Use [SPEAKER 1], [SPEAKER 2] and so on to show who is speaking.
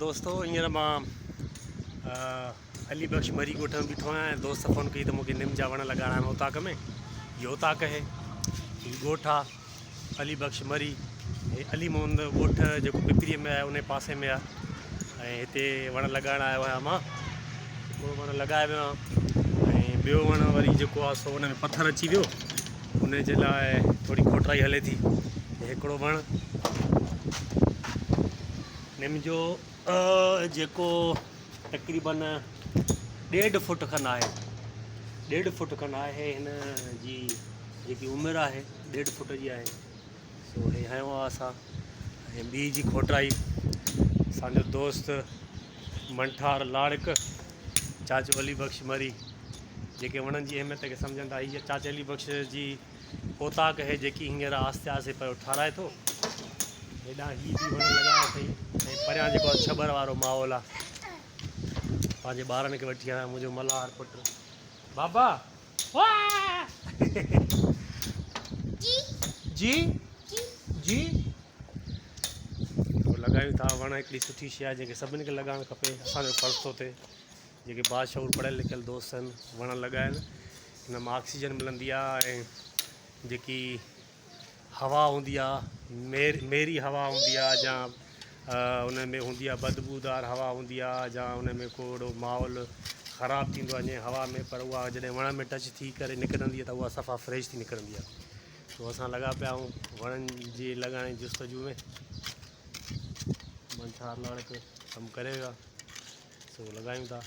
[SPEAKER 1] दोस्तों हींअर मां अली बख्श मरी ॻोठ में बीठो आहियां। दोस्त फ़ोन कई तो मूंखे निम जा वण लॻाइणा आहिनि ओताक में। ये ओताक है, ये ॻोठ आहे अली बख्श मरी। अली मोहम्मद ॻोठ जेको पिपरीअ में आहे उन पासे में आहे ऐं हिते वण लॻाइण आयो आहियां मां। हिकिड़ो वण लॻाए वियो आहियां ऐं ॿियो वण वरी जेको आहे सो उन में पथर अची वियो, उन जे लाइ थोरी खोटराई हले थी। हिकिड़ो वण निम जो जेको तक़रीबन 1.5 फुट खनि आहे, 1.5 फुट खनि आहे। हिन जी जेकी उमिरि आहे 1.5 फुट जी आहे। सो हे हयो आहे असां। ऐं ॿी जी खोटराई असांजो दोस्त मंठार लाड़क चाचो अली बख्श मरी जेके वणनि जी अहमियत खे सम्झनि था। हीअ चाचा अली बख्श जी ओताक है जेकी हींअर आस्ते आस्ते पियो ठाराए थो। हेॾां ही बि वण लॻाया अथई ऐं परियां जेको छबर वारो माहौल आहे। पंहिंजे ॿारनि खे वठी आया, मुंहिंजो मल्हार पुटु बाबा जी जी लॻायूं था वण। हिकिड़ी सुठी शइ आहे जेके सभिनी खे लॻाइणु खपे। असांजो फ़र्ज़ु थो थिए जेके बाशऊर पढ़ियल लिखियल दोस्त आहिनि वण लॻाइनि। हिन मां ऑक्सीजन मिलंदी आहे ऐं जेकी हवा हूंदी आहे मेरी हवा हूंदी आहे या उन में हूंदी आहे बदबूदार हवा हूंदी आहे या उन में को अहिड़ो माहौल ख़राबु थींदो आहे जीअं हवा में, पर उहा जॾहिं वण में टच थी करे निकिरंदी आहे त उहा सफ़ा फ्रेश थी निकिरंदी आहे। तो असां लॻा पिया आहियूं वणनि जी लॻाइण जी जुस्तजू में। मंठार लाड़क कमु करे वियो आहे, सो लॻायूं था।